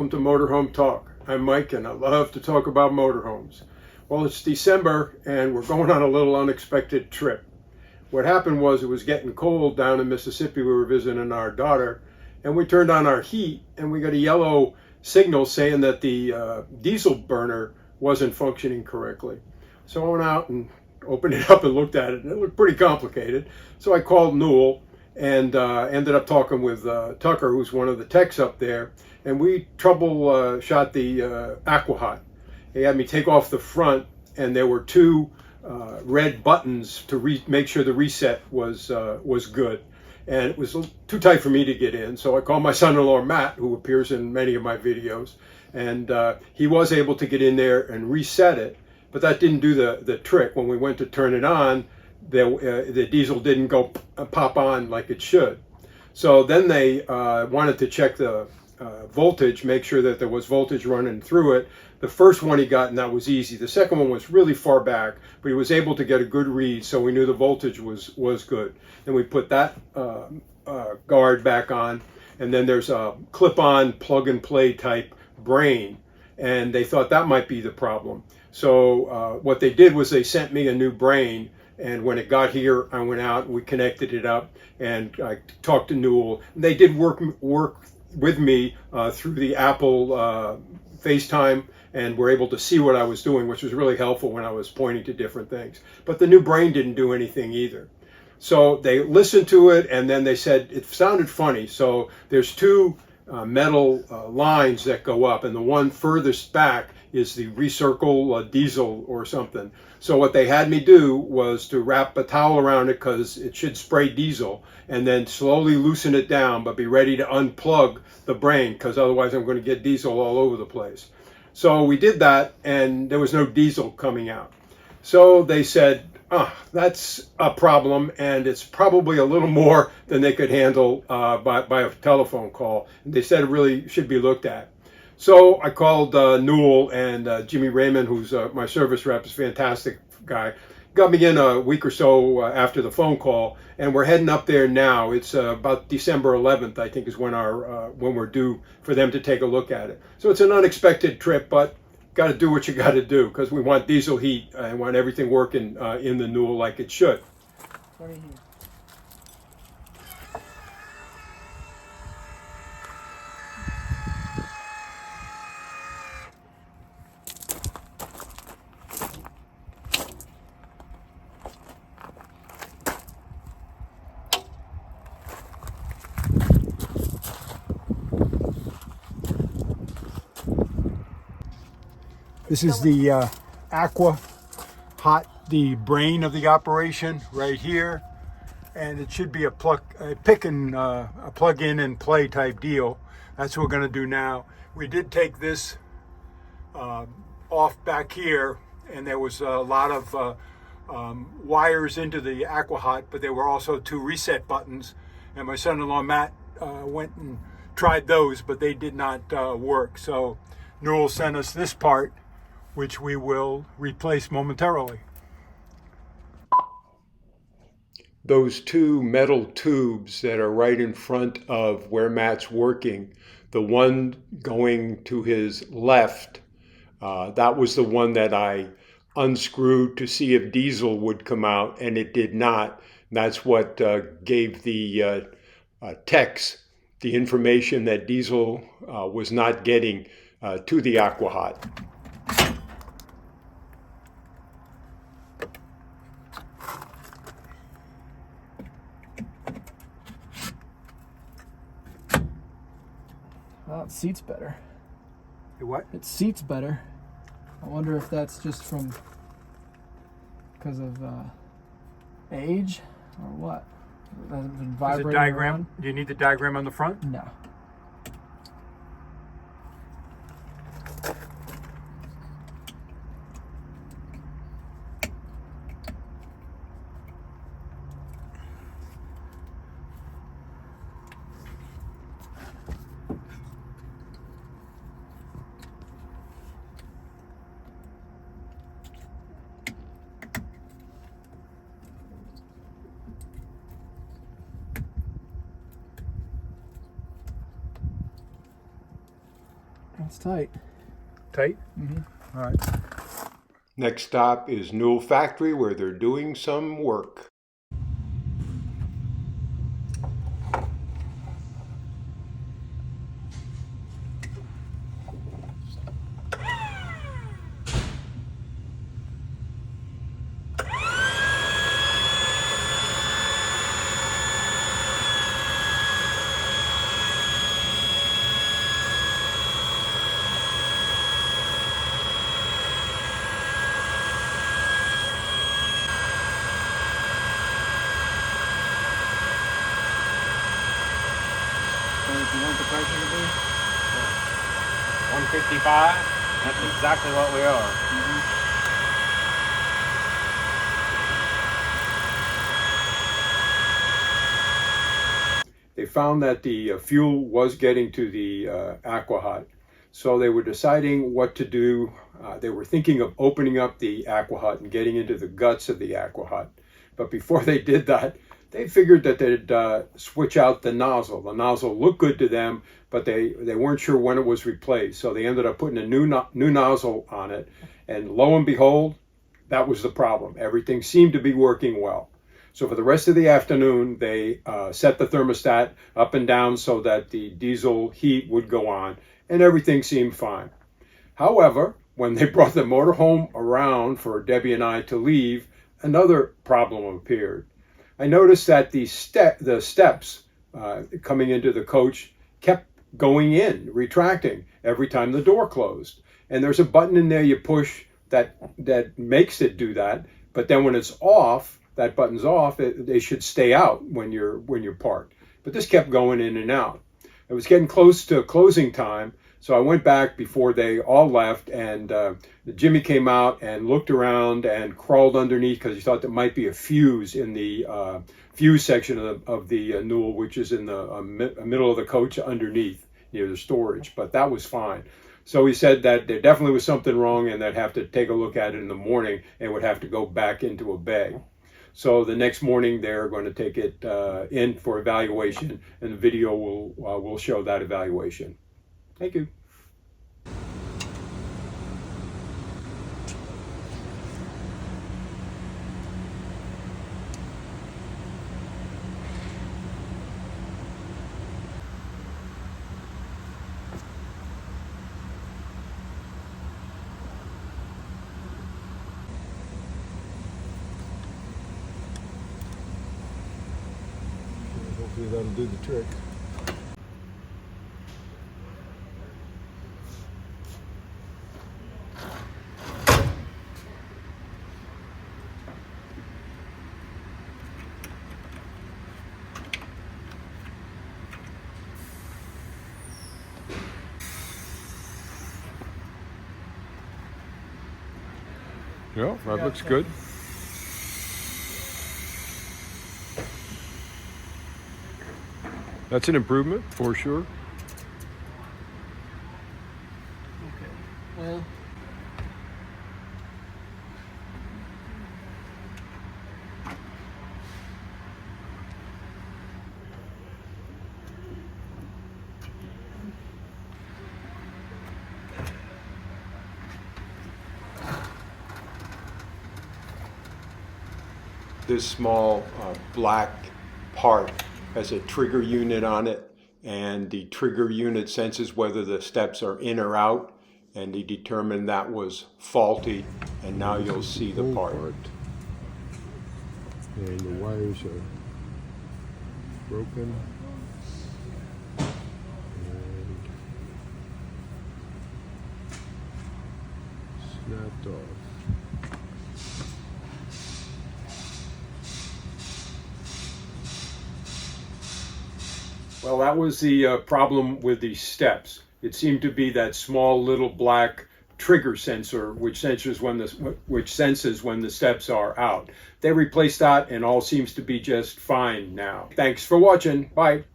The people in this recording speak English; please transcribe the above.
welcome to Motorhome Talk. I'm Mike and I love to talk about motorhomes. Well, it's December and we're going on a little unexpected trip. What happened was it was getting cold down in Mississippi. We were visiting our daughter and we turned on our heat and we got a yellow signal saying that the diesel burner wasn't functioning correctly. So I went out and opened it up and looked at it and it looked pretty complicated. So I called Newell and ended up talking with Tucker, who's one of the techs up there, and we troubleshot the Aqua. He had me take off the front, and there were two red buttons to make sure the reset was good, and it was too tight for me to get in. So I called my son-in-law Matt, who appears in many of my videos, and he was able to get in there and reset it, but that didn't do the trick. When we went to turn it on, the diesel didn't go pop on like it should. So then they wanted to check the voltage, make sure that there was voltage running through it. The first one he got, and that was easy. The second one was really far back, but he was able to get a good read, so we knew the voltage was good. Then we put that guard back on, and then there's a clip-on plug-and-play type brain, and they thought that might be the problem. So what they did was they sent me a new brain. And when it got here, I went out and we connected it up and I talked to Newell. They did work with me through the Apple FaceTime and were able to see what I was doing, which was really helpful when I was pointing to different things. But the new brain didn't do anything either. So they listened to it and then they said it sounded funny. So there's two metal lines that go up, and the one furthest back is the recircle diesel or something. So what they had me do was to wrap a towel around it because it should spray diesel, and then slowly loosen it down, but be ready to unplug the brain because otherwise I'm going to get diesel all over the place. So we did that and there was no diesel coming out. So they said, that's a problem, and it's probably a little more than they could handle by a telephone call. And they said it really should be looked at. So I called Newell, and Jimmy Raymond, who's my service rep, is a fantastic guy, got me in a week or so after the phone call, and we're heading up there now. It's about December 11th, I think, is when we're due for them to take a look at it. So it's an unexpected trip, but got to do what you got to do because we want diesel heat and want everything working in the Newell like it should. Right here. This is the Aqua hot, the brain of the operation right here, and it should be a plug in and play type deal. That's what we're going to do now. We did take this off back here, and there was a lot of wires into the Aqua hot, but there were also two reset buttons, and my son-in-law Matt went and tried those, but they did not work. So Newell sent us this part, which we will replace momentarily. Those two metal tubes that are right in front of where Matt's working, the one going to his left, that was the one that I unscrewed to see if diesel would come out, and it did not. That's what gave the techs the information that diesel was not getting to the Aqua hot. Well, it seats better. What? It seats better. I wonder if that's just because of age or what. It hasn't been vibrating. Is it diagram? Around. Do you need the diagram on the front? No. It's tight. Tight? Mm-hmm. All right. Next stop is Newell factory, where they're doing some work. So if you want the pressure to be? 155. That's exactly what we are. They found that the fuel was getting to the Aqua hut, so they were deciding what to do. They were thinking of opening up the Aqua hut and getting into the guts of the Aqua hut. But before they did that, they figured that they'd switch out the nozzle. The nozzle looked good to them, but they weren't sure when it was replaced. So they ended up putting a new nozzle on it. And lo and behold, that was the problem. Everything seemed to be working well. So for the rest of the afternoon, they set the thermostat up and down so that the diesel heat would go on, and everything seemed fine. However, when they brought the motorhome around for Debbie and I to leave, another problem appeared. I noticed that the steps coming into the coach kept going in, retracting every time the door closed. And there's a button in there you push that makes it do that, but then when it's off, that button's off, they should stay out when you're parked. But this kept going in and out. It was getting close to closing time, so I went back before they all left, and Jimmy came out and looked around and crawled underneath because he thought there might be a fuse in the fuse section of the Newell, which is in the middle of the coach underneath near the storage, but that was fine. So he said that there definitely was something wrong and they'd have to take a look at it in the morning and would have to go back into a bay. So the next morning they're going to take it in for evaluation, and the video will show that evaluation. Thank you. Hopefully that'll do the trick. Yeah, that looks good. That's an improvement for sure. Okay. Well. This small black part has a trigger unit on it, and the trigger unit senses whether the steps are in or out, and he determined that was faulty, and now you'll see the part. And the wires are broken and snapped off. Well, that was the problem with the steps. It seemed to be that small little black trigger sensor which senses when the steps are out. They replaced that and all seems to be just fine now. Thanks for watching. Bye.